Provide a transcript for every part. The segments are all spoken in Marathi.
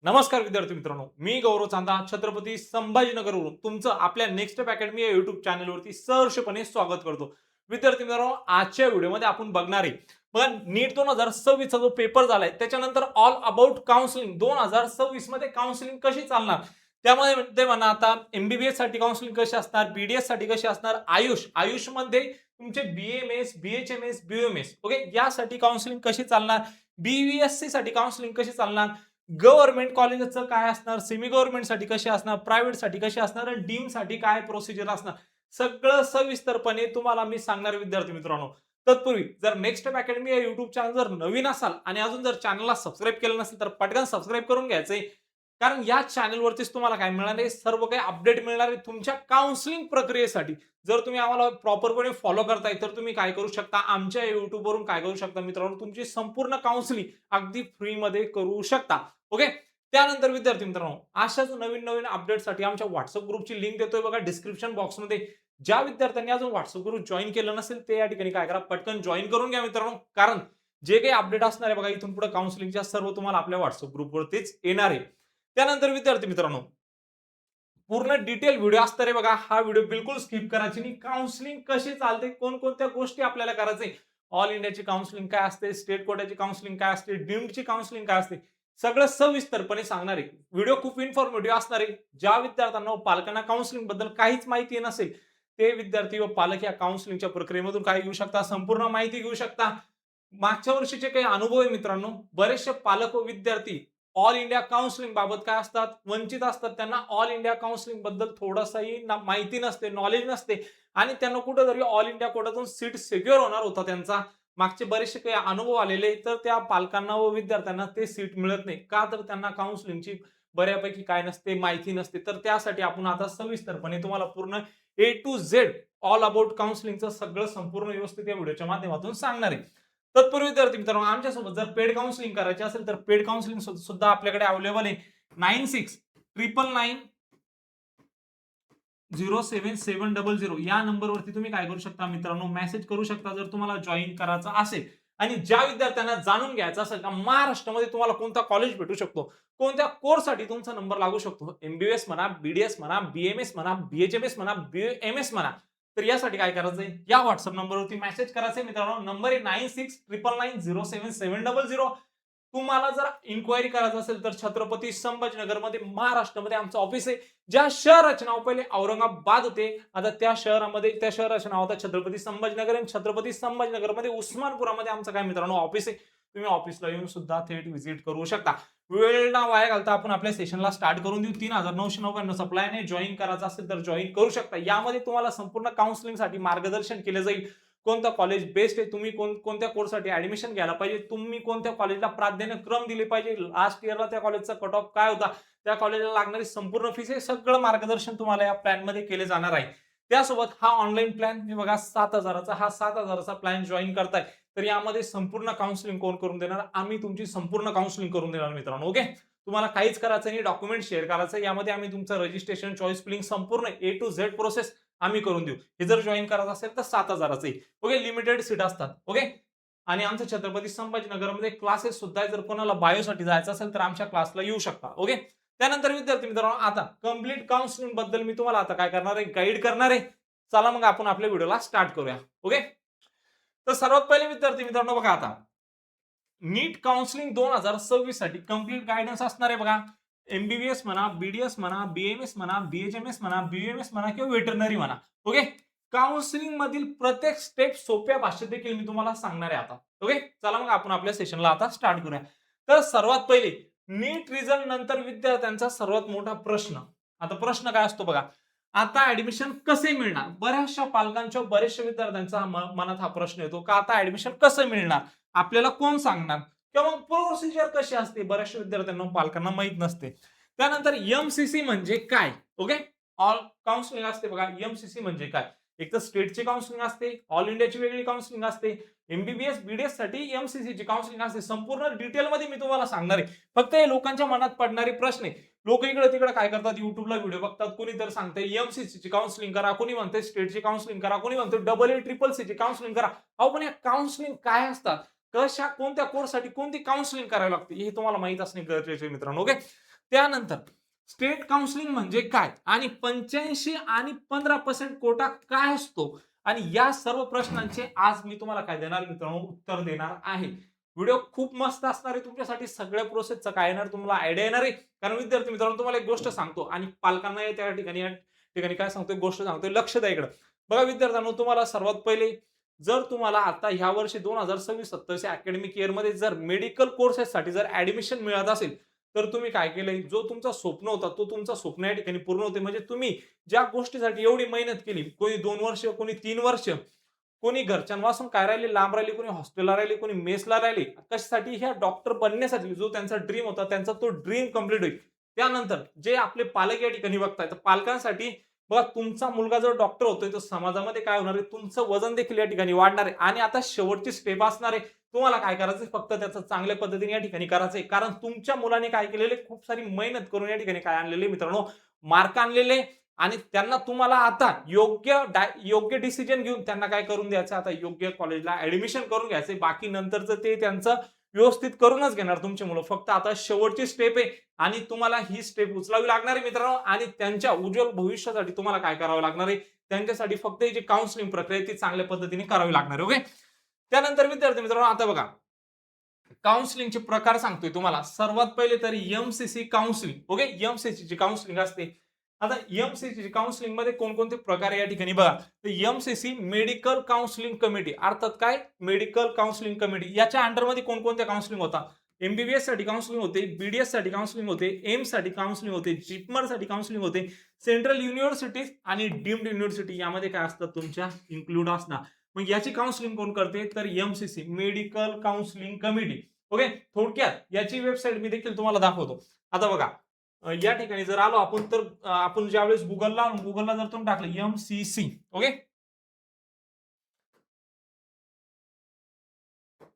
नमस्कार विद्यार्थी मित्रांनो, मी गौरव चांदा छत्रपती संभाजीनगरवरून तुमचं आपल्या नेक्स्ट अप अकॅडमी या युट्यूब चॅनलवरती सहर्षपणे स्वागत करतो. विद्यार्थी मित्रांनो, आजच्या व्हिडिओमध्ये आपण बघणार आहे बघा नीट 2026 चा जो पेपर झालाय त्याच्यानंतर ऑल अबाउट काउन्सिलिंग 2026 मध्ये काउन्सिलिंग कशी चालणार, त्यामध्ये ते म्हणा आता एमबीबीएस साठी काउन्सिलिंग कशी असणार, बीडीएस साठी कशी असणार, आयुष मध्ये तुमचे बीएमएस बीएचएमएस बीएमएस ओके यासाठी काउन्सिलिंग कशी चालणार, बीवीएससी साठी काउन्सिलिंग कशी चालणार, गव्हर्नमेंट कॉलेजचं काय असणार, सेमी गव्हर्नमेंट साठी कशी असणार, प्रायव्हेट साठी कशी असणार आणि डीम साठी काय प्रोसिजर असणार, सगळं सविस्तरपणे तुम्हाला मी सांगणार विद्यार्थी मित्रांनो. तत्पूर्वी जर नेक्स्ट अकॅडमी या युट्यूब चॅनल जर नवीन असाल आणि अजून जर चॅनलला सबस्क्राईब केलं नसेल तर पटकन सबस्क्राईब करून घ्यायचंय. कारण या चॅनलवरतीच तुम्हाला काय मिळणार आहे, सर्व काही अपडेट मिळणार आहे तुमच्या काउन्सिलिंग प्रक्रियेसाठी. जर तुम्ही आम्हाला प्रॉपरपणे फॉलो करताय तर तुम्ही काय करू शकता, आमच्या युट्यूबवरून काय करू शकता मित्रांनो, तुमची संपूर्ण काउन्सिलिंग अगदी फ्रीमध्ये करू शकता. ओके. त्यानंतर विद्यार्थी मित्रांनो, अशाच नवीन नवीन अपडेटसाठी आमच्या व्हॉट्सअप ग्रुपची लिंक देतोय बघा डिस्क्रिप्शन बॉक्समध्ये. ज्या विद्यार्थ्यांनी अजून व्हॉट्सअप ग्रुप जॉईन केलं नसेल ते या ठिकाणी काय करा, पटकन जॉईन करून घ्या मित्रांनो. कारण जे काही अपडेट असणार आहे बघा इथून पुढे काउन्सिलिंगच्या सर्व तुम्हाला आपल्या व्हॉट्सअप ग्रुपवरतीच येणार आहे. त्यानंतर विद्यार्थी मित्रांनो, पूर्ण डिटेल व्हिडिओ असणार आहे बघा. हा व्हिडिओ बिलकुल स्किप करायची नाही. काउन्सिलिंग कशी चालते, कोणकोणत्या गोष्टी आपल्याला करायचे, ऑल इंडियाची काउन्सिलिंग काय असते, स्टेट कोटाची काउन्सिलिंग काय असते, डीम्डची काउन्सिलिंग काय असते, सगळं सविस्तरपणे सांगणार आहे. व्हिडिओ खूप इन्फॉर्मेटिव्ह असणार आहे. ज्या विद्यार्थ्यांना व पालकांना काउन्सिलिंग बद्दल काहीच माहिती नसेल ते विद्यार्थी व पालक या काउन्सिलिंगच्या प्रक्रियेमधून काय घेऊ शकता, संपूर्ण माहिती घेऊ शकता. मागच्या वर्षीचे काही अनुभव आहे मित्रांनो, बरेचसे पालक व विद्यार्थी ऑल इंडिया काउन्सिलिंग बाबत काय असतात, वंचित असतात. त्यांना ऑल इंडिया काउन्सिलिंग बद्दल थोडंसंही माहिती नसते, नॉलेज नसते आणि त्यांना कुठेतरी ऑल इंडिया कोटातून सीट सिक्युअर होणार होता त्यांचा. मागचे बरेचसे काही अनुभव आलेले तर त्या पालकांना व विद्यार्थ्यांना ते सीट मिळत नाही का, तर त्यांना काउन्सिलिंगची बऱ्यापैकी काय नसते, माहिती नसते. तर त्यासाठी आपण आता सविस्तरपणे तुम्हाला पूर्ण ए टू झेड ऑल अबाउट काउन्सिलिंगचं सगळं संपूर्ण व्यवस्थित या व्हिडिओच्या माध्यमातून सांगणार आहे. तत्पूर्वी विद्यार्थी मित्रांनो, आमच्यासोबत जर पेड काउन्सिलिंग करायची असेल तर पेड काउन्सिलिंग सुद्धा आपल्याकडे अवेलेबल आहे. 9699077000 या नंबरवरती तुम्ही काय करू शकता मित्रांनो, मेसेज करू शकता जर तुम्हाला जॉईन करायचं असेल. आणि ज्या विद्यार्थ्यांना जाणून घ्यायचं असेल का महाराष्ट्रामध्ये तुम्हाला कोणता कॉलेज भेटू शकतो, कोणत्या कोर्ससाठी तुमचा नंबर लागू शकतो, एमबीबीएस म्हणा, बीडीएस म्हणा, बीएमएस म्हणा, बीएचएमएस म्हणा, बीएमएस म्हणा, तर यासाठी काय करायचंय, या व्हॉट्सअप नंबरवरती मेसेज करायचंय मित्रांनो. नंबर आहे 9699907700. तुम्हाला जर इन्क्वायरी करायचं असेल तर छत्रपती संभाजीनगरमध्ये महाराष्ट्रामध्ये आमचं ऑफिस आहे. ज्या शहराचे नाव पहिले औरंगाबाद होते, आता त्या शहराचे नाव आता छत्रपती संभाजीनगर आहे. छत्रपती संभाजीनगरमध्ये उस्मानपुरामध्ये आमचं काय मित्रांनो ऑफिस आहे. तुम्ही ऑफिसला येऊन सुद्धा थेट व्हिजिट करू शकता. वेळ ना वाया घालता आपण आपल्या सेशनला स्टार्ट करून देऊ. 3999 सप्लायने जॉईन करायचं असेल तर जॉईन करू शकता. यामध्ये तुम्हाला संपूर्ण काउन्सिलिंगसाठी मार्गदर्शन केले जाईल. कोणतं कॉलेज बेस्ट आहे, तुम्ही कोणत्या कोर्ससाठी ऍडमिशन घ्यायला पाहिजे, तुम्ही कोणत्या कॉलेजला प्राधान्यक्रम दिले पाहिजे, लास्ट इयरला त्या कॉलेजचा कट ऑफ काय होता, त्या कॉलेजला लागणारी संपूर्ण फीस, हे सगळं मार्गदर्शन तुम्हाला या प्लॅन मध्ये केले जाणार आहे. त्यासोबत हा ऑनलाईन प्लॅन मी बघा 7000चा, हा 7000चा प्लॅन जॉईन करताय तर यामध्ये संपूर्ण काउन्सिलिंग कोण करून देणार, आम्ही तुमची संपूर्ण काउन्सिलिंग करून देणार मित्रांनो. ओके. तुम्हाला काहीच करायचं नाही, डॉक्युमेंट शेअर करायचं, यामध्ये आम्ही तुमचं रजिस्ट्रेशन, चॉईस फिलिंग संपूर्ण ए टू झेड प्रोसेस आम्ही करून देऊ. हे जर जॉईन करायचं असेल तर 7000च. ओके. लिमिटेड सीट असतात. ओके. आणि आमचं छत्रपती संभाजीनगरमध्ये क्लासेस सुद्धा आहे. जर कोणाला बायोसाठी जायचं असेल तर आमच्या क्लासला येऊ शकता. ओके. त्यानंतर विद्यार्थी मित्रांनो, आता कंप्लीट काउन्सिलिंग बद्दल मी तुम्हाला आता काय करणार आहे, गाईड करणार आहे. चला मग आपण आपल्या व्हिडिओला स्टार्ट करूया. ओके. तर सर्वात पहिले विद्यार्थी मित्रांनो बघा, आता नीट काउन्सिलिंग 2026 साठी कंप्लीट गायडन्स असणार आहे बघा. एमबीबीएस म्हणा, बीडीएस म्हणा, बीएमएस म्हणा, बीएचएमएस म्हणा, बीएमएस म्हणा किंवा वेटरनरी म्हणा. ओके. काउन्सिलिंग मधील प्रत्येक स्टेप सोप्या भाषेत देखील मी तुम्हाला सांगणार आहे आता. ओके. चला मग आपण आपल्या सेशनला आता स्टार्ट करूया. तर सर्वात पहिले नीट रिझल्ट नंतर विद्यार्थ्यांचा सर्वात मोठा प्रश्न, आता प्रश्न काय असतो बघा, आता ऍडमिशन कसे मिळणार. बऱ्याचशा पालकांच्या, बऱ्याचशा विद्यार्थ्यांचा मनात हा प्रश्न येतो का आता ऍडमिशन कसं मिळणार, आपल्याला कोण सांगणार, किंवा प्रोसिजर कशी असते, बऱ्याचशा विद्यार्थ्यांना, पालकांना माहित नसते. त्यानंतर एमसीसी म्हणजे काय. ओके. ऑल काउन्सिलिंग असते बघा. एमसीसी म्हणजे काय, एक तर स्टेटची काउन्सिलिंग असते, ऑल इंडियाची वेगळी काउन्सिलिंग असते, एमबीबीएस बीडीएस साठी एमसीसी ची काउन्सिलिंग असते. संपूर्ण डिटेलमध्ये मी तुम्हाला सांगणार आहे. फक्त हे लोकांच्या मनात पडणारे प्रश्न आहे. लोक इकडे तिकडे काय करतात, युट्यूबला व्हिडिओ बघतात, कोणी तर सांगते एमसीसी ची काउन्सिलिंग करा, कोणी म्हणते स्टेटची काउन्सिलिंग करा, कोणी म्हणते डबल ए ट्रिपल सी ची काउन्सिलिंग करा. अहो पण या काउन्सिलिंग काय असतात, कोणत्या कोर्ससाठी कोणती काउन्सिलिंग करावी लागते हे तुम्हाला माहित असणे गरजेचे आहे मित्रांनो. ओके. त्यानंतर स्टेट काउन्सिलिंग म्हणजे काय आणि 85 आणि 15% कोटा काय असतो आणि या सर्व प्रश्नांचे आज मी तुम्हाला काय देणार मित्रांनो उत्तर देणार आहे. व्हिडिओ खूप मस्त असणार आहे तुमच्यासाठी. सगळ्या प्रोसेसचं काय येणार तुम्हाला आयडिया येणार आहे. कारण विद्यार्थी मित्रांनो तुम्हाला एक गोष्ट सांगतो आणि पालकांना त्या ठिकाणी काय सांगतोय गोष्ट सांगतोय लक्ष द्या इकडं. बघा विद्यार्थ्यांनो तुम्हाला सर्वात पहिले जर तुम्हाला आता ह्या वर्षी 2026-27 अकॅडमिक इयर मध्ये जर मेडिकल कोर्सेससाठी जर ऍडमिशन मिळत असेल तर तुम्ही काय केलंय जो तुमचा स्वप्न होता तो तुमचा स्वप्न या ठिकाणी पूर्ण होते. म्हणजे तुम्ही ज्या गोष्टीसाठी एवढी मेहनत केली कोणी 2 वर्ष कोणी 3 वर्ष कोणी घरच्यांपासून काय राहिले लांब राहिले कोणी हॉस्टेलला राहिले कोणी मेसला राहिले कशासाठी ह्या डॉक्टर बनण्यासाठी जो त्यांचा ड्रीम होता त्यांचा तो ड्रीम कंप्लीट होईल. त्यानंतर जे आपले पालक या ठिकाणी बघताय तर पालकांसाठी बघा तुमचा मुलगा जर डॉक्टर होतोय तर समाजामध्ये काय होणार आहे तुमचं वजन देखील या ठिकाणी वाढणार आहे आणि आता शेवटची स्टेप असणार आहे तुम्हाला काय करायचं फक्त त्याचं चांगल्या पद्धतीने या ठिकाणी करायचंय. कारण तुमच्या मुलाने काय केलेले खूप सारी मेहनत करून या ठिकाणी काय आणलेले मित्रांनो मार्क आणलेले आणि त्यांना तुम्हाला आता योग्य डिसिजन घेऊन त्यांना काय करून द्यायचं आता योग्य कॉलेजला ऍडमिशन करून घ्यायचंय. बाकी नंतरचं ते त्यांचं व्यवस्थित करूनच घेणार तुमची मुलं. फक्त आता शेवटची स्टेप आहे आणि तुम्हाला ही स्टेप उचलावी लागणार आहे मित्रांनो आणि त्यांच्या उज्ज्वल भविष्यासाठी तुम्हाला काय करावं लागणार आहे त्यांच्यासाठी फक्त ही जी काउन्सिलिंग प्रक्रिया ती चांगल्या पद्धतीने करावी लागणार आहे. ओके. त्यानंतर विद्यार्थी मित्रांनो आता बघा काउन्सिलिंगचे प्रकार सांगतोय तुम्हाला. सर्वात पहिले तर एमसीसी काउन्सिलिंग. ओके. एमसीसी ची काउन्सिलिंग असते. आता एमसीसी काउन्सिलिंग मध्ये कोणकोणते प्रकार या ठिकाणी बघा तर एमसीसी मेडिकल काउन्सिलिंग कमिटी अर्थात काय मेडिकल काउन्सिलिंग कमिटी याच्या अंडरमध्ये कोणकोणत्या काउन्सिलिंग होता एमबीबीएस साठी काउन्सिलिंग होते बीडीएस साठी काउन्सिलिंग होते एम्स साठी काउन्सिलिंग होते जिपमर साठी काउन्सिलिंग होते सेंट्रल युनिव्हर्सिटीज आणि डीम्ड युनिव्हर्सिटी यामध्ये काय असतात तुमच्या इन्क्लूड असणार. मग याची काउन्सिलिंग कोण करते तर MCC medical counselling committee. Okay. थोडक्यात याची वेबसाईट मी देखील तुम्हाला दाखवतो. आता बघा या ठिकाणी जर आलो आपण तर आपण ज्यावेळेस गुगलला जर तुम्ही टाकलं एमसीसी. ओके.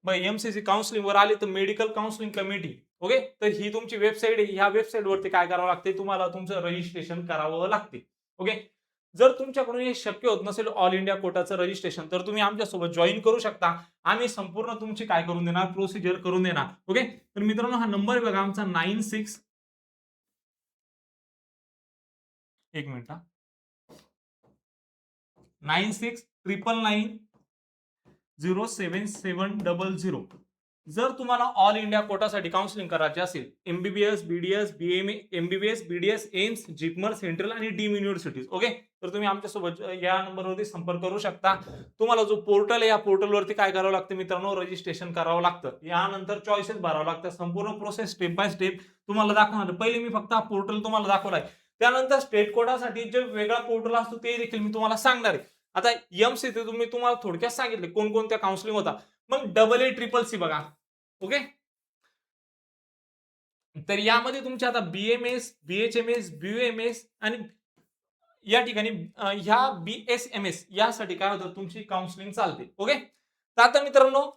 मग एमसीसी काउन्सिलिंग वर आले तर मेडिकल काउन्सिलिंग कमिटी. ओके. तर ही तुमची वेबसाईट आहे. ह्या वेबसाईट वरती काय करावं लागते तुम्हाला तुमचं रजिस्ट्रेशन करावं लागते. ओके. जर तुमच्याकडून हे शक्य होत नसेल ऑल इंडिया कोटाचं रजिस्ट्रेशन तर तुम्ही आमच्यासोबत जॉईन करू शकता. आम्ही संपूर्ण तुमची काय करून देणार प्रोसिजर करून देणार. ओके. तर मित्रांनो हा नंबर बघा आमचा 96 एक मिनिट 9699907700. जर तुम्हाला ऑल इंडिया कोटासाठी काउन्सिलिंग करायचे असेल MBBS BDS BMA MBBS BDS AIIMS JIPMER central आणि डीम युनिव्हर्सिटीज. ओके. तर तुम्ही आमच्यासोबत या नंबरवरती संपर्क करू शकता. तुम्हाला जो पोर्टल आहे या पोर्टलवरती काय करावं लागतं मित्रांनो रजिस्ट्रेशन करावं लागतं. यानंतर चॉईसेस भरावं लागतं. संपूर्ण प्रोसेस स्टेप बाय स्टेप तुम्हाला दाखवणार. पहिले मी फक्त हा पोर्टल तुम्हाला दाखवलाय. त्यानंतर स्टेट कोटासाठी जे वेगळा पोर्टल असतो ते देखील मी तुम्हाला सांगणार आहे. आता एमसीसी तुम्हाला थोडक्यात सांगितले कोणकोणत्या काउन्सिलिंग होता. मग AA-CCC बघा. ओके. तर यामध्ये तुमचे आता बीएमएस बीएचएमएस बीयूएमएस आणि या ठिकाणी ह्या बीएसएमएस यासाठी काय होतं तुमची काउन्सिलिंग चालते. ओके. तर आता मित्रांनो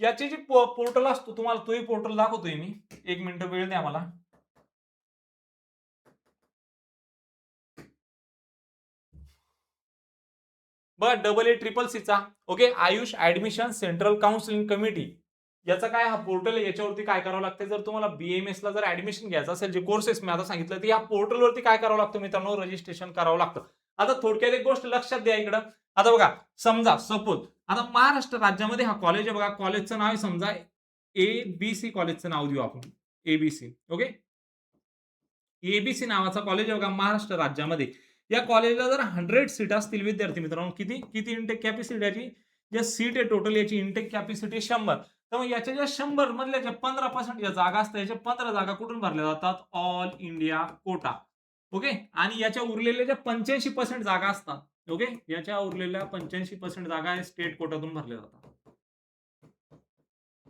याची जी पोर्टल असतो तुम्हाला तोही पोर्टल दाखवतोय मी. एक मिनिट वेळ द्या मला. बघा AA-CCC चा. Okay. Ayush admission central counselling committee याचा काय हा पोर्टल आहे. याच्यावरती काय करावं लागतं जर तुम्हाला बीएमएस ला जर ऍडमिशन घ्यायचं असेल जे कोर्सेस मी आता सांगितलं तर या पोर्टलवरती काय करावं लागतं मित्रांनो रजिस्ट्रेशन करावं लागतं. आता थोडक्यात एक गोष्ट लक्षात द्या इकडं. आता बघा समजा सपोज आता महाराष्ट्र राज्यामध्ये हा कॉलेज आहे बघा. कॉलेजचं नाव आहे समजा एबीसी कॉलेजचं नाव देऊ आपण एबीसी. ओके. एबीसी नावाचा कॉलेज आहे बघा महाराष्ट्र राज्यामध्ये. या कॉलेजला जर 100 सीट असतील विद्यार्थी मित्रांनो किती इंटेक कॅपॅसिटी याची ज्या सीट आहे टोटल याची इंटेक कॅपॅसिटी 100. तर मग याच्या ज्या 100 मधल्या ज्या 15% या जागा असतात याच्या 15 जागा कुठून भरल्या जातात ऑल इंडिया कोटा. ओके. आणि याच्या उरलेल्या ज्या 85% जागा असतात. ओके. याच्या उरलेल्या 85% जागा स्टेट कोटातून भरल्या जातात.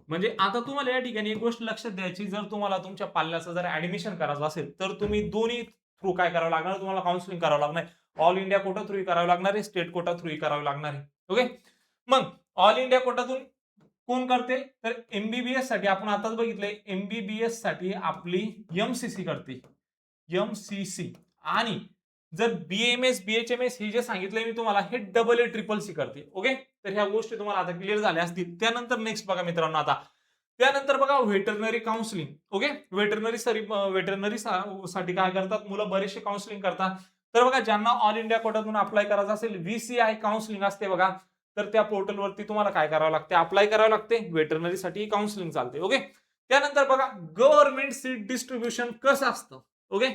म्हणजे आता तुम्हाला या ठिकाणी एक गोष्ट लक्षात द्यायची जर तुम्हाला तुमच्या पाल्याचं जर ऍडमिशन करायचं असेल तर तुम्ही दोन्ही थ्रू काय करावं लागणार तुम्हाला काउन्सिलिंग करावं लागणार. ऑल इंडिया कोटा थ्रू करावं लागणार आहे स्टेट कोटा थ्रू करावं लागणार आहे. ओके. मग ऑल इंडिया कोटातून कोण करते तर एमबीबीएस साठी आपण आताच बघितलंय एमबीबीएस साठी आपली एमसीसी करते एमसीसी. आणि जर बीएमएस बीएचएमएस हे जे सांगितलंय मी तुम्हाला हे AA-CCC करते. ओके. तर ह्या गोष्टी तुम्हाला आता क्लिअर झाल्या असतील. त्यानंतर नेक्स्ट बघा मित्रांनो आता त्यानंतर बघा व्हेटरनरी काउन्सिलिंग. ओके, वेटरनरी साठी काय करतात मुलं, बरेचसे काउन्सिलिंग करतात. तर बघा ज्यांना ऑल इंडिया कोटातून अप्लाय करायचं असेल, व्हीसीआय काउन्सिलिंग असते बघा, तर त्या पोर्टलवरती तुम्हाला काय करावं लागते, अप्लाय करावं लागते. वेटरनरीसाठी काउन्सिलिंग चालते. ओके, त्यानंतर बघा गव्हर्नमेंट सीट डिस्ट्रीब्युशन कसं असतं. ओके,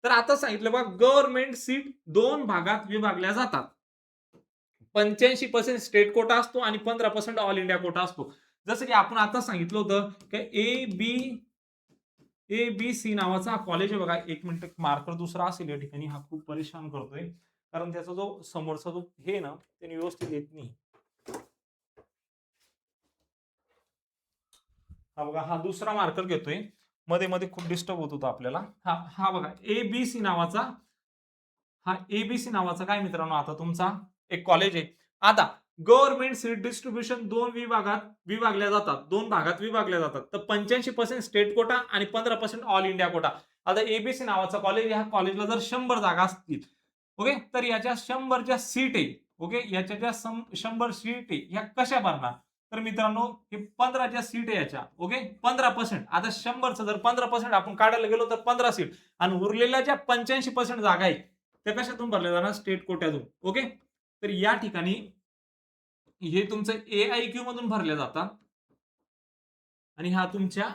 तर आता सांगितलं बघा, गव्हर्नमेंट सीट 2 भागात विभागल्या जातात. 85% स्टेट कोटा असतो आणि 15% ऑल इंडिया कोटा असतो. जसं की आपण आता सांगितलं होतं की ए बी सी नावाचा कॉलेज आहे बघा. एक मिनिट, मार्कर दुसरा असेल या ठिकाणी, हा खूप परेशान करतोय कारण त्याचा जो समोरचा जो हे ना त्याने व्यवस्थित येत नाही. हा बघा, हा दुसरा मार्कर घेतोय, मध्ये मध्ये खूप डिस्टर्ब होत होतं आपल्याला. हा हा बघा, एबीसी नावाचा, हा एबीसी नावाचा काय मित्रांनो, आता तुमचा एक कॉलेज आहे. आता गव्हर्नमेंट सीट डिस्ट्रीब्युशन 2 विभागात विभागल्या जातात, 2 भागात विभागल्या जातात. तर 85% स्टेट कोटा आणि 15% ऑल इंडिया कोटा. आता एबीसी नावाचा कॉलेज, ह्या कॉलेजला जर 100 जागा असतील, ओके, तर याच्या 100 ज्या सीट आहे, ओके, याच्या ज्या 100 सीट आहे ह्या कशा भरणार. तर मित्रांनो, हे 15 ज्या सीट आहे याच्या, ओके, 15%. आता 100चं जर 15% आपण काढायला गेलो तर 15 सीट, आणि उरलेल्या ज्या 85% जागा आहे त्या कशातून भरल्या जाणार, स्टेट कोट्यातून. ओके, तर या ठिकाणी हे तुमचं AIQ मधून भरल्या जातात, आणि हा तुमच्या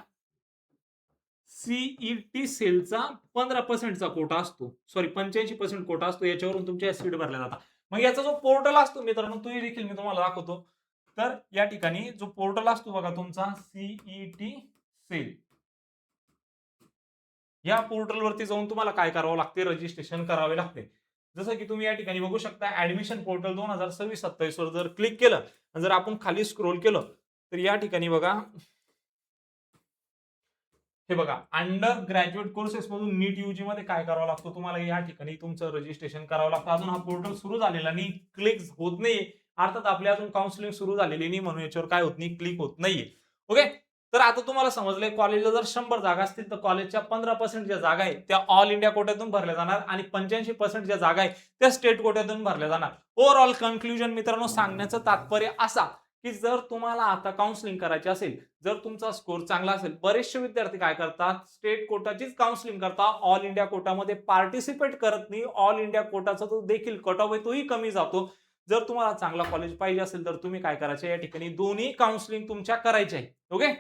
सीईटी सेलचा 15%चा कोटा असतो, सॉरी 85% कोटा असतो, याच्यावरून तुमच्या सीट भरल्या जातात. मग याचा जो पोर्टल असतो मित्रांनो, तोही देखील मी तुम्हाला दाखवतो. तर या ठिकाणी जो पोर्टल असतो बघा तुमचा, सीईटी सेल, या पोर्टलवरती जाऊन तुम्हाला काय करावं लागते, रजिस्ट्रेशन करावे लागते. जसं की तुम्ही या ठिकाणी बघू शकता, ऍडमिशन पोर्टल 2026-27 वर जर क्लिक केलं आणि जर आपण खाली स्क्रोल केलं, तर या ठिकाणी बघा, हे बघा, अंडर ग्रॅज्युएट कोर्सेस मधून नीट यूजी मध्ये काय करावं लागतं तुम्हाला, या ठिकाणी तुमचं रजिस्ट्रेशन करावं लागतं. अजून हा पोर्टल सुरू झालेला नाही, क्लिक होत नाही. अर्थात आपली अजून काउन्सिलिंग सुरू झालेली नाही, म्हणून याच्यावर काय होत नाही, क्लिक होत नाहीये. ओके, तर आता तुम्हाला समजलंय, कॉलेजला जर 100 जागा असतील तर कॉलेजच्या 15% ज्या जागा आहेत त्या ऑल इंडिया कोट्यातून भरल्या जाणार, आणि 85% ज्या जागा आहेत त्या स्टेट कोट्यातून भरल्या जाणार. ओव्हरऑल कन्क्लुजन मित्रांनो, सांगण्याचं तात्पर्य असा की जर तुम्हाला आता काउन्सिलिंग करायची असेल, जर तुमचा स्कोर चांगला असेल, बरेचसे विद्यार्थी काय करतात, स्टेट कोटाचीच काउन्सिलिंग करतात, ऑल इंडिया कोटामध्ये पार्टिसिपेट करत नाही. ऑल इंडिया कोटाचा तो देखील कट ऑफ आहे, तोही कमी जातो. जर तुम्हाला चांगला कॉलेज पाहिजे असेल तर तुम्ही काय करायचे, या ठिकाणी दोन्ही काउन्सिलिंग तुमच्या करायच्या आहे. ओके,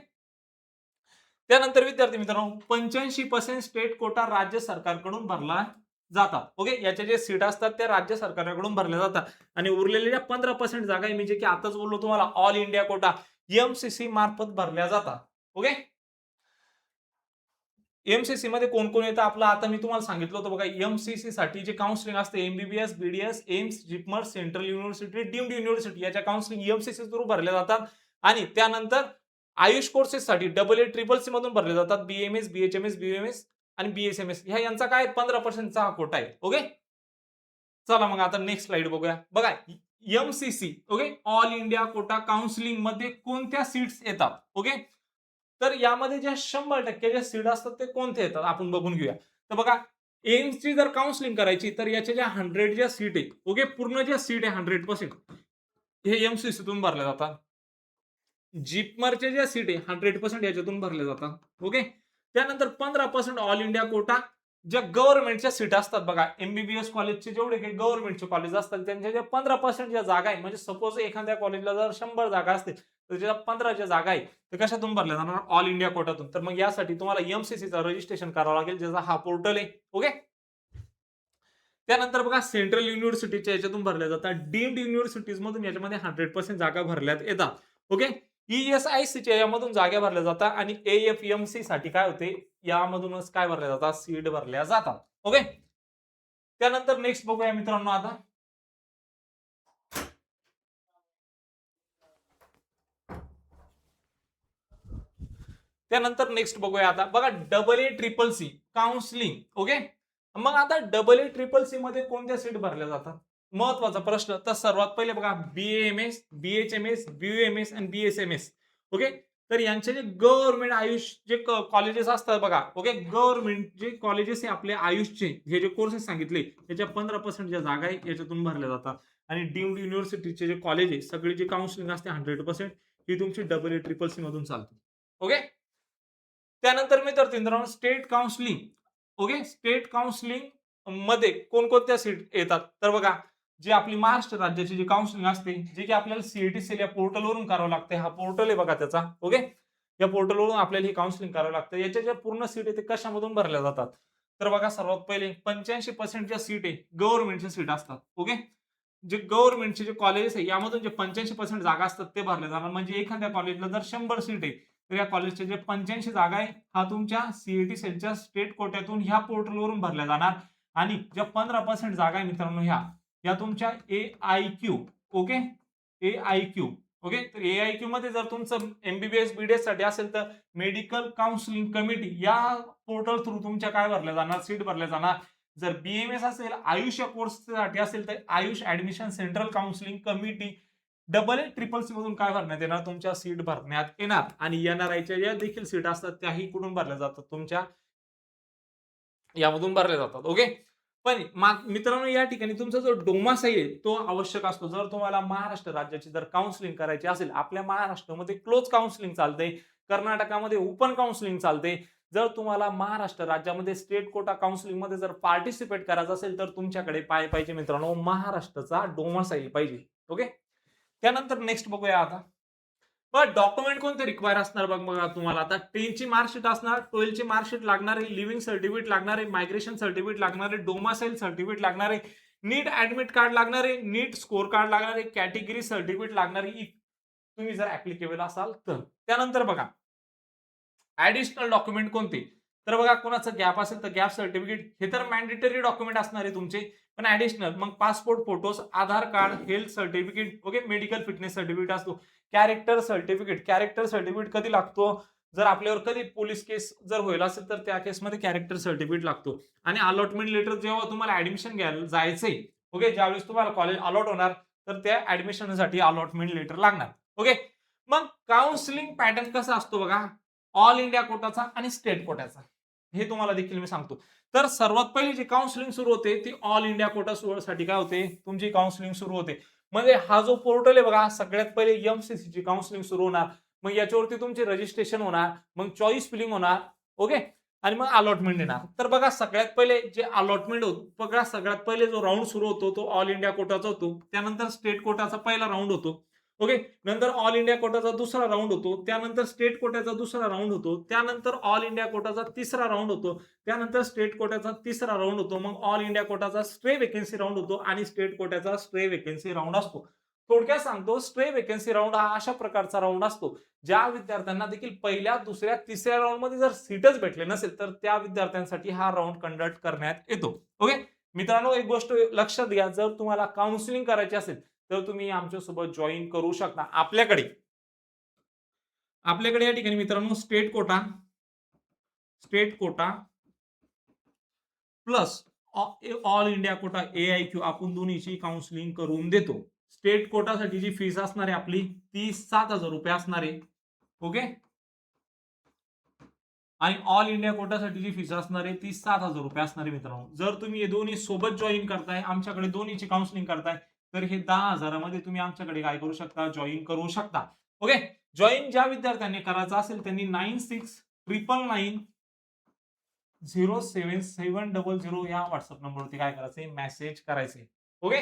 त्यानंतर विद्यार्थी मित्रांनो, 85% स्टेट कोटा राज्य सरकारकडून भरला जातात. ओके, याच्या जे सीट असतात त्या राज्य सरकारकडून भरल्या जातात, आणि उरलेल्या 15% जागा आहे, म्हणजे की आताच बोललो तुम्हाला, ऑल इंडिया कोटा एमसीसी मार्फत भरल्या जातात. ओके, एमसीसी मध्ये कोण कोण येतं आपलं, आता मी तुम्हाला सांगितलं होतं बघा, एमसीसी साठी जे काउन्सिलिंग असते, MBBS, BDS, AIIMS, JIPMER, central university, deemed university, याच्या काउन्सिलिंग एमसीसी थ्रू भरल्या जातात. आणि त्यानंतर आयुष कोर्सेस साठी AA-CCC मधून भरले जातात, बीएमएस, बीएचएमएस, बीएमएस आणि बीएसएमएस, ह्या यांचा काय 15%चा हा कोटा आहे. ओके, चला मग आता नेक्स्ट स्लाइड बघूया. बघा, MCC, okay, all India quota counselling मध्ये कोणत्या सीट्स येतात. ओके, तर यामध्ये ज्या 100% ज्या सीट असतात ते कोणते येतात आपण बघून घेऊया. तर बघा, एम्सची जर काउन्सिलिंग करायची तर याच्या ज्या 100 ज्या सीट आहे, ओके, पूर्ण ज्या सीट आहे 100%, हे एमसीसीतून भरल्या जातात. जिपमरच्या ज्या सीट आहे 100% याच्यातून भरल्या जातात. ओके, त्यानंतर 15% ऑल इंडिया कोटा, ज्या गव्हर्नमेंटच्या सीट असतात बघा, एमबीबीएस कॉलेजचे जेवढे काही गव्हर्नमेंटचे कॉलेज असतात त्यांच्या ज्या 15% ज्या जागा आहे, म्हणजे सपोज एखाद्या कॉलेजला जर 100 जागा असतील तर ज्या 15 ज्या जागा आहे ते कशातून भरल्या जाणार, ऑल इंडिया कोटातून. तर मग यासाठी तुम्हाला एमसीसीचा रजिस्ट्रेशन करावं लागेल, ज्याचा हा पोर्टल आहे. ओके, त्यानंतर बघा, सेंट्रल युनिव्हर्सिटीच्या याच्यातून भरल्या जातात, डीम्ड युनिव्हर्सिटीज मधून याच्यामध्ये 100% जागा भरल्यात येतात. ओके, ESICच्या यामधून जागा भरल्या जातात, आणि AFMC साठी काय होते, यामधूनच काय भरल्या जातात, सीट भरल्या जातात. ओके, त्यानंतर नेक्स्ट बघूया मित्रांनो. आता त्यानंतर नेक्स्ट बघूया. आता बघा, AA-CCC काउन्सिलिंग. ओके, मग आता AA-CCC मध्ये कोणत्या सीट भरल्या जातात, महत्वाचा प्रश्न. तर सर्वात पहिले बघा, BAMS, BHMS, BUMS आणि BSMS. ओके, तर यांचे जे गव्हर्नमेंट आयुष जे कॉलेजेस असतात बघा, ओके, गव्हर्नमेंट जे कॉलेजेस आहे आपले आयुषचे, हे जे कोर्सेस सांगितले त्याच्या 15% ज्या जागा आहे याच्यातून भरल्या जातात. आणि डीम्ड युनिव्हर्सिटीचे जे कॉलेज आहे, सगळी जी काउन्सिलिंग असते 100%, ही तुमची AA-CCC मधून चालते. ओके. त्यानंतर मित्रांनो state counselling, okay, state counselling मध्ये कोणकोणत्या सीट येतात तर बघा, जी आपली महाराष्ट्र राज्याची जी काउन्सिलिंग असते, जे की आपल्याला सीईटी सेल या पोर्टलवरून करावं लागते. हा पोर्टल आहे बघा त्याचा, ओके. या पोर्टलवरून आपल्याला ही काउन्सिलिंग करावं लागतं. याच्या ज्या पूर्ण सीट आहे ते कशामधून भरल्या जातात तर बघा, सर्वात पहिले 85% ज्या सीट आहे गव्हर्नमेंटच्या सीट असतात, ओके. जे गव्हर्नमेंटचे जे कॉलेजेस आहे यामधून जे 85% जागा असतात ते भरले जाणार. म्हणजे एखाद्या कॉलेजला जर 100 सीट आहे तर या कॉलेजचे जे 85 जागा आहे हा तुमच्या सीईटी सेलच्या स्टेट कोट्यातून ह्या पोर्टलवरून भरल्या जाणार. आणि ज्या 15% जागा आहे मित्रांनो या तुमच्या AIQ, ओके, AIQ, ओके. तर AIQ मध्ये जर तुमचं MBBS BDS साठी असेल तर मेडिकल काउन्सिलिंग कमिटी या पोर्टल थ्रू तुमच्या काय भरल्या जाणार, सीट भरल्या जाणार. जर BMS असेल, आयुष या कोर्ससाठी असेल तर Ayush admission central counselling committee AA CCC मधून काय भरण्यात येणार, तुमच्या सीट भरण्यात येणार. आणि NRIच्या ज्या देखील सीट असतात त्याही कुठून भरल्या जातात, तुमच्या यामधून भरल्या जातात, ओके. पण मित्रांनो या ठिकाणी तुमचा जो डोमासाईल आहे तो आवश्यक असतो. जर तुम्हाला महाराष्ट्र राज्याची जर काउन्सिलिंग करायची असेल, आपल्या महाराष्ट्रामध्ये क्लोज काउन्सिलिंग चालते, कर्नाटकामध्ये ओपन काउन्सिलिंग चालते. जर तुम्हाला महाराष्ट्र राज्यामध्ये स्टेट कोटा काउन्सिलिंग मध्ये जर पार्टिसिपेट करायचं असेल तर तुमच्याकडे पाहिजे मित्रांनो, महाराष्ट्राचा डोमासाईल पाहिजे, ओके. त्यानंतर नेक्स्ट बघूया आता. पण डॉक्युमेंट कोणते रिक्वायर असणार बघा तुम्हाला. आता 10 ची मार्कशीट असणार, 12 ची मार्कशीट लागणार आहे, लिव्हिंग सर्टिफिकेट लागणार आहे, मायग्रेशन सर्टिफिकेट लागणार आहे, डोमासाईल सर्टिफिकेट लागणार आहे, नीट ऍडमिट कार्ड लागणार आहे, नीट स्कोर कार्ड लागणार आहे, कॅटेगरी सर्टिफिकेट लागणार आहे, तुम्ही जर ऍप्लिकेबल असाल तर. त्यानंतर बघा ऍडिशनल डॉक्युमेंट कोणते तर बघा, कोणाचं गॅप असेल तर गॅप सर्टिफिकेट, हे तर मॅन्डेटरी डॉक्युमेंट असणार आहे तुमचे. पण ऍडिशनल मग passport photos, Aadhaar card, health certificate, okay, medical fitness certificate असतो. कॅरेक्टर सर्टिफिकेट कधी लागतो, जर आपल्यावर कधी पोलीस केस जर होईल असेल तर त्या केसमध्ये कॅरेक्टर सर्टिफिकेट लागतो. आणि अलॉटमेंट लेटर जेव्हा तुम्हाला ऍडमिशन घ्यायला जायचंय, ओके, ज्यावेळेस तुम्हाला कॉलेज अलॉट होणार तर त्या ऍडमिशनसाठी अलॉटमेंट लेटर लागणार, ओके. मग काउन्सिलिंग पॅटर्न कसा असतो बघा, ऑल इंडिया कोटाचा आणि स्टेट कोटाचा, हे तुम्हाला देखील मी सांगतो. तर सर्वात पहिली जी काउन्सिलिंग सुरू होते ती ऑल इंडिया कोटा साठी काय होते, तुमची काउन्सिलिंग सुरू होते. म्हणजे हा जो पोर्टल आहे बघा, सगळ्यात पहिले MCC ची काउन्सिलिंग सुरू होणार. मग याच्यावरती तुमचे रजिस्ट्रेशन होणार, मग चॉईस फिलिंग होणार, ओके. आणि मग अलॉटमेंट येणार. तर बघा सगळ्यात पहिले जे अलॉटमेंट होतो बघा, सगळ्यात पहिले जो राऊंड सुरू होतो तो ऑल इंडिया कोटाचा होतो. त्यानंतर स्टेट कोटाचा पहिला राऊंड होतो, ओके. नंतर ऑल इंडिया कोटाचा दुसरा राऊंड होतो, त्यानंतर स्टेट कोटाचा दुसरा राऊंड होतो, त्यानंतर ऑल इंडिया कोटाचा तिसरा राऊंड होतो, त्यानंतर स्टेट कोटाचा तिसरा राऊंड होतो, मग ऑल इंडिया कोटाचा स्ट्रे वेकेन्सी राऊंड होतो आणि स्टेट कोटाचा स्ट्रे वेकेन्सी राऊंड असतो. थोडक्यात सांगतो, स्ट्रे वेकेन्सी राऊंड हा अशा प्रकारचा राऊंड असतो ज्या विद्यार्थ्यांना देखील पहिल्या, दुसऱ्या, तिसऱ्या राऊंड मध्ये जर सीटच भेटले नसेल तर त्या विद्यार्थ्यांसाठी हा राऊंड कंडक्ट करण्यात येतो, ओके. मित्रांनो एक गोष्ट लक्षात घ्या, जर तुम्हाला काउन्सिलिंग करायची असेल तर तुम्ही आमच्यासोबत जॉईन करू शकता. आपल्याकडे या ठिकाणी मित्रांनो state quota plus all India quota AIQ आपण दोन्हीची काउन्सिलिंग करून देतो. स्टेट कोटासाठी जी फीस असणार आहे आपली ती 7,000 रुपये असणार आहे, ओके. आणि ऑल इंडिया कोटासाठी फीस असणार आहे ती 7,000 रुपये असणार आहे मित्रांनो. जर तुम्ही हे दोन्ही सोबत जॉईन करताय, आमच्याकडे दोन्हीची काउन्सिलिंग करताय तर हे 10,000 मध्ये तुम्ही आमच्याकडे काय करू शकता, जॉईन करू शकता, ओके. जॉईन ज्या विद्यार्थ्यांनी करायचं असेल त्यांनी 9699077000 या व्हॉट्सअप नंबरवरती काय करायचंय, मेसेज करायचे, ओके.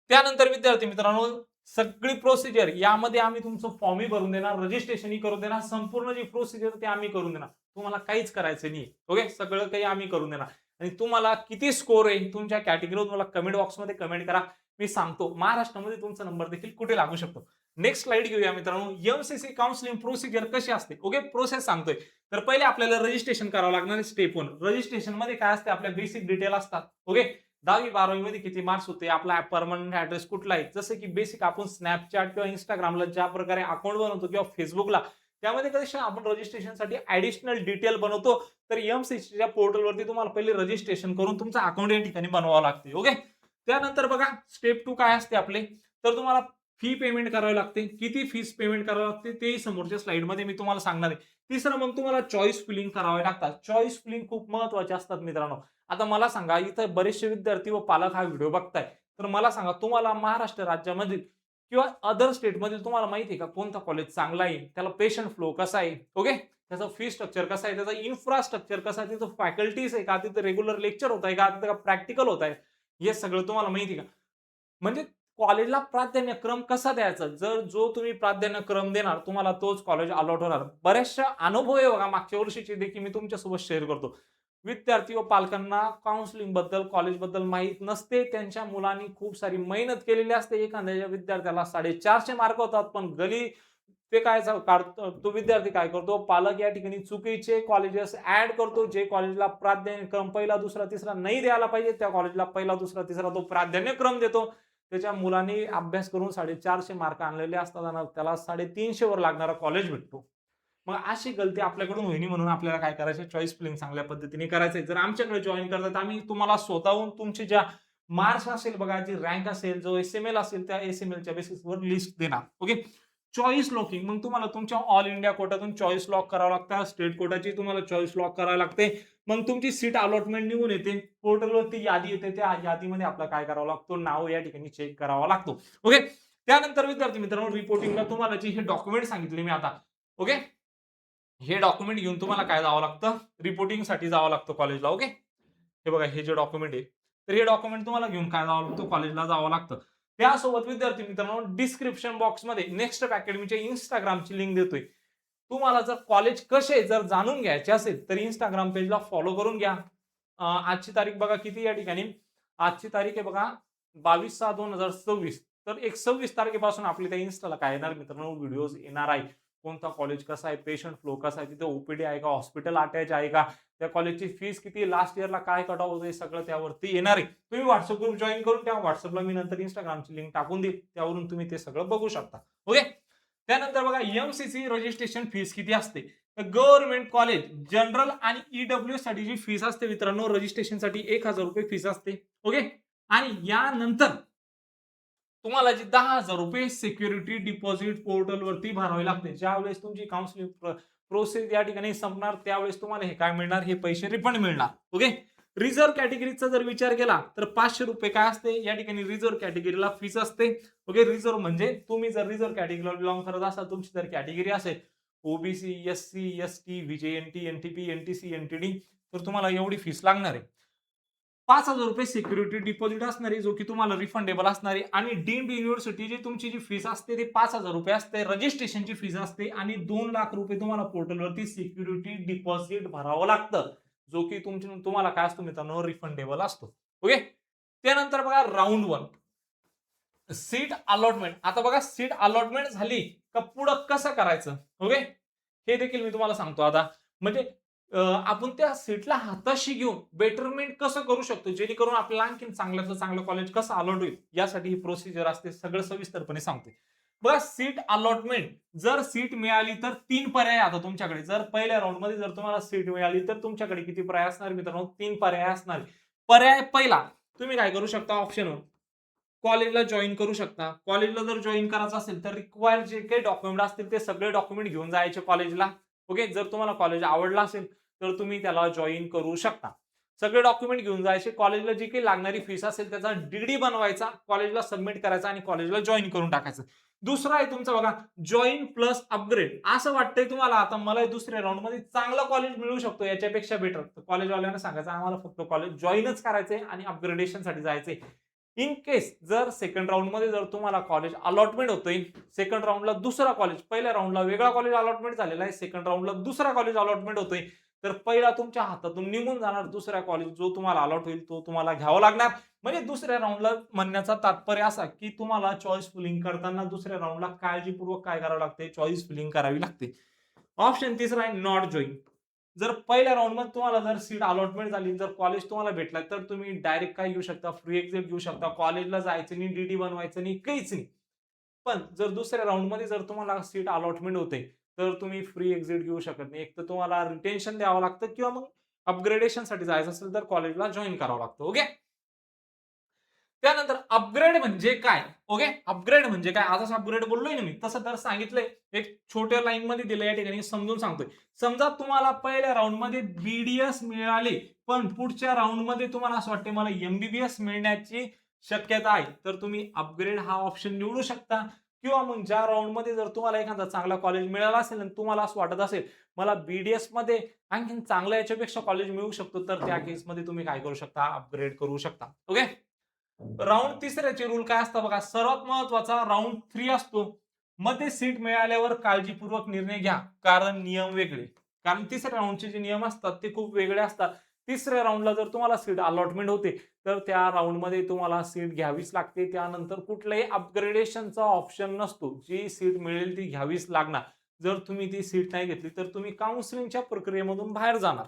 त्यानंतर विद्यार्थी मित्रांनो सगळी प्रोसिजर यामध्ये आम्ही तुमचं फॉर्मही भरून देणार, रजिस्ट्रेशनही करून देणार, संपूर्ण जी प्रोसिजर ते आम्ही करून देणार. तुम्हाला काहीच करायचं नाही, ओके. सगळं काही आम्ही करून देणार. आणि तुम्हाला किती स्कोर आहे तुमच्या कॅटेगरीवर मला कमेंट बॉक्समध्ये कमेंट करा, मी सांगतो महाराष्ट्रामध्ये तुमचा नंबर देखील कुठे लागू शकतो. नेक्स्ट स्लाइड घेऊया मित्रांनो. MCC काउन्सिलिंग प्रोसिजर कशी असते, ओके. प्रोसेस सांगतोय. तर पहिले आपल्याला रजिस्ट्रेशन करावं लागणार. स्टेप 1 रजिस्ट्रेशन मध्ये काय असते, आपल्या बेसिक डिटेल असतात, ओके. 10वी 12वी मध्ये किती मार्क्स होते, आपला परमनंट ऍड्रेस कुठला आहे, जसं की बेसिक आपण स्नॅपचॅट किंवा इंस्टाग्रामला ज्या प्रकारे अकाउंट बनवतो किंवा फेसबुकला, त्यामध्ये कसे आपण रजिस्ट्रेशनसाठी ऍडिशनल डिटेल बनवतो. तर MCCच्या पोर्टलवरती तुम्हाला पहिले रजिस्ट्रेशन करून तुमचा अकाउंट या ठिकाणी बनवावं लागते, ओके. त्यानंतर बघा स्टेप 2 काय असते आपले, तर तुम्हाला फी पेमेंट करावी लागते. किती फीस पेमेंट करावी लागते ते समोरच्या स्लाइड मध्ये मी तुम्हाला सांगणार आहे. तिसरं मग तुम्हाला चॉईस फिलिंग करावे लागतात. चॉईस फिलिंग खूप महत्वाचे असतात मित्रांनो. आता मला सांगा, इथं बरेचसे विद्यार्थी व पालक हा व्हिडिओ बघताय, तर मला सांगा तुम्हाला महाराष्ट्र राज्यामध्ये किंवा अदर स्टेटमधील तुम्हाला माहिती आहे का कोणता कॉलेज चांगला आहे, त्याला पेशंट फ्लो कसा आहे, ओके, त्याचा फी स्ट्रक्चर कसा आहे, त्याचा इन्फ्रास्ट्रक्चर कसा आहे, तिथं फॅकल्टीज आहे का, तिथं रेग्युलर लेक्चर होत आहे का, तिथं प्रॅक्टिकल होत आहे, हे सगळं तुम्हाला माहिती आहे का. म्हणजे कॉलेजला प्राधान्यक्रम कसा द्यायचा, जर जो तुम्ही प्राधान्यक्रम देणार तुम्हाला तोच कॉलेज अलॉट होणार. बऱ्याचशा अनुभव आहे बघा मागच्या वर्षीचे देखील मी तुमच्यासोबत शेअर करतो. विद्यार्थी व पालकांना काउन्सिलिंग बद्दल, कॉलेजबद्दल माहीत नसते. त्यांच्या मुलांनी खूप सारी मेहनत केलेली असते. एखाद्या विद्यार्थ्याला 450 मार्क होतात, पण ते काय काढतो तो विद्यार्थी काय करतो, पालक या ठिकाणी चुकीचे कॉलेजेस ऍड करतो. जे कॉलेजला प्राधान्यक्रम पहिला, दुसरा, तिसरा नाही द्यायला पाहिजे, त्या कॉलेजला पहिला, दुसरा, तिसरा तो प्राधान्यक्रम देतो. त्याच्या मुलांनी अभ्यास करून 450 मार्क आणलेले असताना त्याला 350 वर लागणारा कॉलेज भेटतो. मग अशी गलती आपल्याकडून होईनी म्हणून आपल्याला काय करायचं, चॉईस फिलिंग चांगल्या पद्धतीने करायचंय. जर आमच्याकडे जॉईन करतात आम्ही तुम्हाला स्वतःहून तुमचे ज्या मार्क्स असेल बघा, जी रँक असेल, जो एसएमएल असेल, त्या एसएमएलच्या बेसिसवर लिस्ट देणार. ओके. चॉईस लॉकिंग, मग तुम्हाला तुमच्या ऑल इंडिया कोटातून चॉईस लॉक करावं लागतं. स्टेट कोटाची तुम्हाला चॉईस लॉक करावी लागते. मग तुमची सीट अलॉटमेंट निघून येते, पोर्टलवरती यादी येते, त्या यादीमध्ये आपल्याला काय करावं लागतं, नाव या ठिकाणी चेक करावा लागतो. ओके. त्यानंतर विद्यार्थी मित्रांनो, रिपोर्टिंगला तुम्हाला जे हे डॉक्युमेंट सांगितले मी आता, ओके, हे डॉक्युमेंट घेऊन तुम्हाला काय जावं लागतं, रिपोर्टिंगसाठी जावं लागतं कॉलेजला. ओके. हे बघा, हे जे डॉक्युमेंट आहे, तर हे डॉक्युमेंट तुम्हाला घेऊन काय जावं लागतं, कॉलेजला जावं लागतं. त्यासोबत विद्यार्थी मित्रांनो, डिस्क्रिप्शन बॉक्समध्ये नेक्स्ट अकॅडमीच्या इंस्टाग्रामची लिंक देतोय. तुम्हाला जर कॉलेज कसे जर जाणून घ्यायचे असेल तर इंस्टाग्राम पेजला फॉलो करून घ्या. आजची तारीख बघा किती या ठिकाणी, आजची तारीख आहे बघा 22/6/2024. तर 26 तारखेपासून आपल्या त्या इन्स्टाला काय येणार मित्रांनो, व्हिडिओज येणार आहे. कोणता कॉलेज कसा आहे, पेशंट फ्लो कसा आहे, तिथे ओपीडी आहे का, हॉस्पिटल अटॅच आहे का, त्या कॉलेजची फीस किती, लास्ट इयरला काय कट ऑफ होते, सगळं त्यावरती येणार आहे. तुम्ही व्हॉट्सअप ग्रुप जॉईन करून त्या व्हॉट्सअपला मी नंतर इंस्टाग्रामची लिंक टाकून देईल, त्यावरून तुम्ही ते सगळं बघू शकता. ओके. त्यानंतर बघा, एमसीसी रजिस्ट्रेशन फीस किती असते. गव्हर्नमेंट कॉलेज जनरल आणि ईडब्ल्यूएस साठी जी फीस असते मित्रांनो, रजिस्ट्रेशनसाठी 1000 रुपये फीस असते. ओके. आणि यानंतर तुम्हाला जी 10,000 रुपये सिक्युरिटी डिपॉझिट पोर्टलवरती भरावे लागते. ज्यावेळेस तुमची काउन्सिलिंग प्रोसेस या ठिकाणी संपणार त्यावेळेस तुम्हाला हे काय मिळणार, हे पैसे रिफंड मिळणार. ओके. रिझर्व्ह कॅटेगरीचा जर विचार केला तर 500 रुपये काय असते या ठिकाणी, रिझर्व्ह कॅटेगरीला फीस असते. ओके. रिझर्व्ह म्हणजे तुम्ही जर रिझर्व्ह कॅटेगरीला बिलॉंग करत असाल, तुमची जर कॅटेगरी असेल OBC, SC, ST, VJNT, NTP, NTC, NTD, तर तुम्हाला एवढी फीस लागणार आहे. 5,000 रुपये सिक्युरिटी डिपॉझिट असणार आहे, जो की तुम्हाला रिफंडेबल असणार आहे. आणि डीम्ड युनिव्हर्सिटीची तुमची जी फीस असते ते 5,000 रुपये असते, रजिस्ट्रेशनची फीस असते. आणि 2 लाख रुपये तुम्हाला पोर्टलवरती सिक्युरिटी डिपॉझिट भरावं लागतं, जो की तुम्हाला काय असतो मित्रांनो, रिफंडेबल असतो. ओके. त्यानंतर बघा, राऊंड 1 सीट अलॉटमेंट. आता बघा, सीट अलॉटमेंट झाली का पुढं कसं करायचं, ओके, हे देखील मी तुम्हाला सांगतो आता. म्हणजे आपण त्या सीटला हाताशी घेऊन बेटरमेंट कसं करू शकतो, जेणेकरून आपल्याला आणखी चांगल्यातलं चांगलं कॉलेज कसं अलॉट होईल, यासाठी ही प्रोसिजर असते, सगळं सविस्तरपणे सांगते. बघा, सीट अलॉटमेंट, जर सीट मिळाली तर 3 पर्याय आता तुमच्याकडे. जर पहिल्या राऊंड मध्ये जर तुम्हाला सीट मिळाली तर तुमच्याकडे किती पर्याय असणार मित्रांनो, 3 पर्याय असणार. पर्याय पहिला, तुम्ही काय करू शकता, ऑप्शन कॉलेजला जॉईन करू शकता. कॉलेजला जर जॉईन करायचं असेल तर रिक्वायर जे काही डॉक्युमेंट असतील ते सगळे डॉक्युमेंट घेऊन जायचे कॉलेजला. ओके. जर तुम्हाला कॉलेज आवडलं असेल तर तुम्ही त्याला जॉईन करू शकता. सगळे डॉक्युमेंट घेऊन जायचे. कॉलेजला जी काही लागणारी फीस असेल त्याचा डीडी बनवायचा, कॉलेजला सबमिट करायचा आणि कॉलेजला जॉईन करून टाकायचं. दुसरा आहे तुमचा बघा, जॉईन प्लस अपग्रेड. असं वाटतंय तुम्हाला आता मला दुसऱ्या राऊंड मध्ये चांगला कॉलेज मिळू शकतो, याच्यापेक्षा बेटर, तर कॉलेजवाल्यांना सांगायचं आम्हाला फक्त कॉलेज जॉईनच करायचंय आणि अपग्रेडेशनसाठी जायचंय. इन केस जर सेकंड राऊंड मध्ये जर तुम्हाला कॉलेज अलॉटमेंट होतोय, सेकंड राऊंडला दुसरा कॉलेज, पहिल्या राऊंडला वेगळा कॉलेज अलॉटमेंट झालेला आहे, सेकंड राऊंडला दुसरा कॉलेज अलॉटमेंट होतोय, तर पहिला तुमच्या हातातून निघून जाणार, दुसरा कॉलेज जो तुम्हाला अलॉट होईल तो तुम्हाला घ्यावा लागणार. म्हणजे दुसऱ्या राऊंडला म्हणण्याचा तात्पर्य असा की तुम्हाला चॉईस फिलिंग करताना दुसऱ्या राऊंडला काळजीपूर्वक काय करावं लागते, चॉईस फिलिंग करावी लागते. ऑप्शन तिसरा आहे नॉट जॉईन. जर पहिल्या राऊंड मध्ये तुम्हाला जर सीट अलॉटमेंट झाली, जर कॉलेज तुम्हाला भेटला, तर तुम्ही डायरेक्ट काय घेऊ शकता, फ्री एक्झिट घेऊ शकता, कॉलेजला जायचं नाही, डीडी बनवायचं नाही, काहीच नाही. पण जर दुसऱ्या राऊंड मध्ये जर तुम्हाला सीट अलॉटमेंट होते तर तुम्ही फ्री एक्झिट घेऊ शकत नाही. एक तर तुम्हाला रिटेन्शन द्यावं लागतं किंवा मग अपग्रेडेशन साठी जायचं असेल तर कॉलेजला जॉईन करावं लागतं. ओके. त्यानंतर अपग्रेड म्हणजे काय, ओके, अपग्रेड म्हणजे काय, आताच अपग्रेड बोललोय ना मी, तसं तर सांगितलंय, एक छोट्या लाईन मध्ये दिलं, या ठिकाणी समजून सांगतोय. समजा तुम्हाला पहिल्या राऊंड मध्ये बीडीएस मिळाले, पण पुढच्या राऊंड मध्ये तुम्हाला असं वाटतं मला एमबीबीएस मिळण्याची शक्यता आहे तर तुम्ही अपग्रेड हा ऑप्शन निवडू शकता. किंवा मग ज्या राऊंडमध्ये जर तुम्हाला एखादा चांगला कॉलेज मिळाला असेल आणि तुम्हाला असं वाटत असेल मला BDS मध्ये आणखीन चांगल्या याच्यापेक्षा कॉलेज मिळू शकतो, तर त्या केसमध्ये तुम्ही काय करू शकता, अपग्रेड करू शकता. ओके. राऊंड तिसऱ्याचे रूल काय असतात बघा. सर्वात महत्वाचा राऊंड 3 असतो. मध्ये सीट मिळाल्यावर काळजीपूर्वक निर्णय घ्या, कारण नियम वेगळे. कारण तिसऱ्या राऊंडचे जे नियम असतात ते खूप वेगळे असतात. तिसऱ्या राऊंडला जर तुम्हाला सीट अलॉटमेंट होते तर त्या राऊंडमध्ये तुम्हाला सीट घ्यावीच लागते. त्यानंतर कुठल्याही अपग्रेडेशनचा ऑप्शन नसतो. जी सीट मिळेल ती घ्यावीच लागणार. जर तुम्ही ती सीट नाही घेतली तर तुम्ही काउन्सिलिंगच्या प्रक्रियेमधून बाहेर जाणार.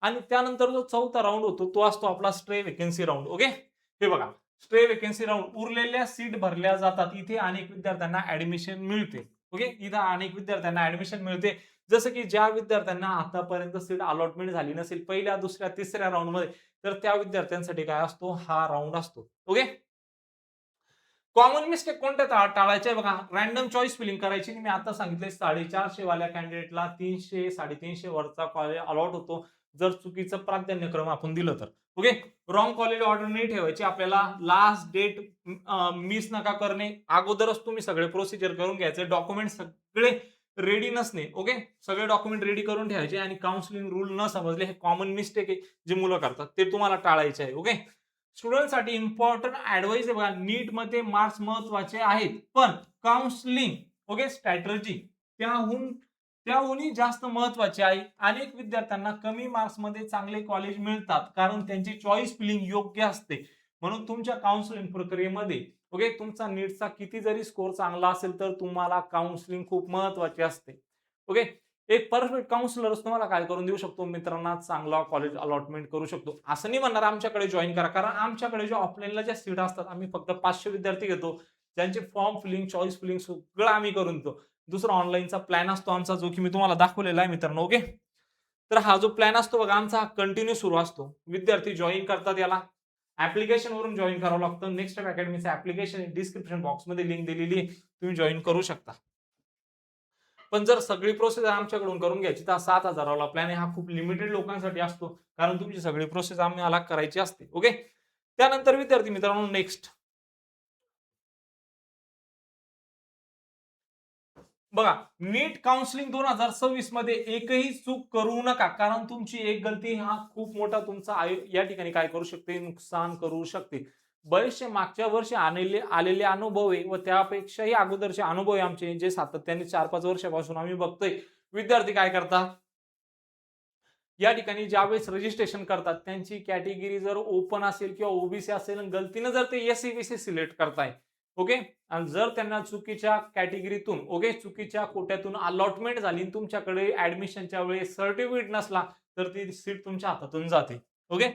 आणि त्यानंतर जो चौथा राऊंड होतो तो असतो आपला स्ट्रे वेकेन्सी राऊंड. ओके. हे बघा, स्ट्रे वेकेन्सी राऊंड उरलेल्या सीट भरल्या जातात. इथे अनेक विद्यार्थ्यांना ऍडमिशन मिळते. ओके. इथं अनेक विद्यार्थ्यांना ऍडमिशन मिळते. जसं की ज्या विद्यार्थ्यांना आतापर्यंत सीट अलॉटमेंट झाली नसेल पहिल्या, दुसऱ्या, तिसऱ्या राऊंड मध्ये, तर त्या विद्यार्थ्यांसाठी काय असतो, हा राऊंड असतो. ओके. कॉमन मिस्टेक कोणत्या टाळायचे बघा. रॅन्डम चॉईस फिलिंग करायची. मी आता सांगितले 450 वाल्या कॅन्डिडेटला 300 350 वरचा कॉलेज अलॉट होतो जर चुकीचं प्राधान्यक्रम आपण दिलं तर. ओके. रॉंग कॉलेज ऑर्डर नाही ठेवायची. आपल्याला लास्ट डेट मिस नका करणे. अगोदरच तुम्ही सगळे प्रोसिजर करून घ्यायचे. डॉक्युमेंट सगळे रेडी नसणे. ओके. सगळे डॉक्युमेंट रेडी करून ठेवायचे आणि काउन्सिलिंग रूल न समजले, हे कॉमन मिस्टेक आहे जे मुलं करतात, ते तुम्हाला टाळायचे आहे. ओके. स्टुडंटसाठी इम्पॉर्टंट ऍडवाइस आहे बघा. नीट मध्ये मार्क्स महत्वाचे आहेत, पण काउन्सिलिंग ओके स्ट्रॅटर्जी त्याहूनही जास्त महत्वाचे आहे. अनेक विद्यार्थ्यांना कमी मार्क्स मध्ये चांगले कॉलेज मिळतात कारण त्यांची चॉईस फिलिंग योग्य असते. म्हणून तुमच्या काउन्सिलिंग प्रक्रियेमध्ये ओके तुमचा नीटचा किती जरी स्कोर चांगला असेल तर तुम्हाला काउन्सिलिंग खूप महत्वाची असते. ओके. एक परफेक्ट काउन्सिलरच तुम्हाला काय करून देऊ शकतो, मित्रांना चांगला कॉलेज अलॉटमेंट करू शकतो. असं नाही म्हणणार आमच्याकडे जॉईन करा, कारण आमच्याकडे जे ऑफलाईनला ज्या सीट असतात आम्ही फक्त 500 विद्यार्थी घेतो. ज्यांचे फॉर्म फिलिंग, चॉईस फिलिंग सगळं आम्ही करून देतो. दुसरा ऑनलाईनचा प्लॅन असतो आमचा, जो की मी तुम्हाला दाखवलेला आहे मित्रांनो. ओके. तर हा जो प्लॅन असतो बघा आमचा, हा कंटिन्यू सुरू असतो. विद्यार्थी जॉईन करतात, याला ऍप्लिकेशन वरून जॉईन करावं लागतं. नेक्स्ट अकॅडमीचं ऍप्लिकेशन डिस्क्रिप्शन बॉक्स मध्ये लिंक दिलेली आहे, तुम्ही जॉईन करू शकता. पण जर सगळी प्रोसेस आमच्याकडून करून घ्यायची तर 7,000 वाला प्लॅन आहे. हा खूप लिमिटेड लोकांसाठी असतो, कारण तुमची सगळी प्रोसेस आम्हाला करायची असते. ओके. त्यानंतर विद्यार्थी मित्रांनो, नेक्स्ट बघा, नीट काउन्सिलिंग 2026 मध्ये एकही चूक करू नका, कारण तुमची एक गलती हा खूप मोठा तुमचा या ठिकाणी काय करू शकते, नुकसान करू शकते. बरेचसे मागच्या वर्षी आलेले अनुभव आहे व त्यापेक्षाही अगोदरचे अनुभव आहे आमचे, जे सातत्याने 4-5 वर्षापासून आम्ही बघतोय. विद्यार्थी काय करतात, या ठिकाणी ज्यावेळेस रजिस्ट्रेशन करतात त्यांची कॅटेगरी जर ओपन असेल किंवा ओबीसी असेल, गलतीनं जर ते एससीबीसी सिलेक्ट करताय. ओके. आणि जर त्यांना चुकीच्या कॅटेगरीतून ओके चुकीच्या कोट्यातून अलॉटमेंट झाली, तुमच्याकडे ऍडमिशनच्या वेळेस सर्टिफिकेट नसला, तर ती सीट तुमच्या हातातून जाते. ओके.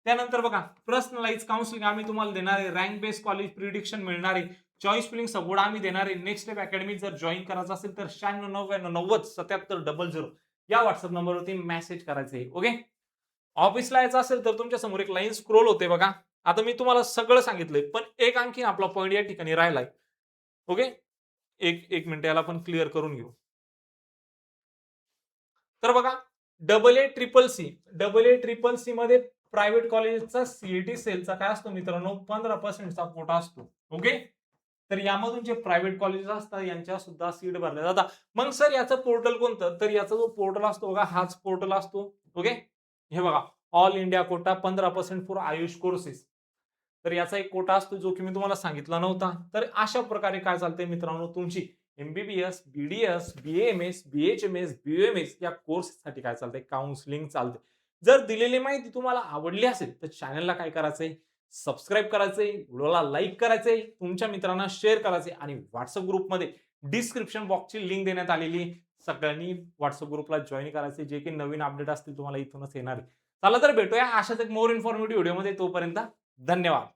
त्यानंतर बघा, पर्सनलाइज काउन्सिलिंग आम्ही तुम्हाला देणार आहे. रँक बेस कॉलेज प्रिडिक्शन मिळणार आहे. चॉईस फिलिंग सपोर्ट आम्ही देणार आहे. नेक्स्ट स्टेप अकॅडमी जर जॉईन करायचं असेल तर 9699907700 या व्हॉट्सअप नंबरवरती मेसेज करायचे. ओके. ऑफिसला यायचं असेल तर तुमच्या समोर एक लाईन स्क्रोल होते बघा. आता मी तुम्हाला सगळं सांगितलंय, पण एक आणखी आपला पॉईंट या ठिकाणी राहिलाय. ओके. एक मिनिट, याला पण क्लिअर करून घेऊ. तर बघा, AA, मध्ये प्रायव्हेट कॉलेजचा सीईटी सेलचा काय असतो मित्रांनो, 15% कोटा असतो. ओके. तर यामधून जे प्रायव्हेट कॉलेजेस असतात यांच्या सुद्धा सीट भरल्या जातात. मग सर याचं पोर्टल कोणतं, तर याचा जो पोर्टल असतो बघा, हाच पोर्टल असतो. ओके. हे बघा, all India quota 15% for Ayush courses. तर याचा एक कोटा असतो जो की मी तुम्हाला सांगितला नव्हता. तर अशा प्रकारे काय चालतंय मित्रांनो, तुमची MBBS, BDS, BMS, BHMS, BMS या कोर्ससाठी काय चालतंय, काउन्सिलिंग चालते. जर दिलेली माहिती तुम्हाला आवडली असेल तर चॅनलला काय करायचंय, सबस्क्राईब करायचंय, व्हिडिओला लाईक करायचंय, तुमच्या मित्रांना शेअर करायचंय आणि व्हॉट्सअप ग्रुपमध्ये डिस्क्रिप्शन बॉक्सची लिंक देण्यात आलेली, सगळ्यांनी व्हॉट्सअप ग्रुपला जॉईन करायचे. जे काही नवीन अपडेट असतील तुम्हाला इथूनच येणार आहे. चला तर भेटूया अशाच एक मोर इन्फॉर्मेटिव्ह व्हिडिओमध्ये. तोपर्यंत धन्यवाद.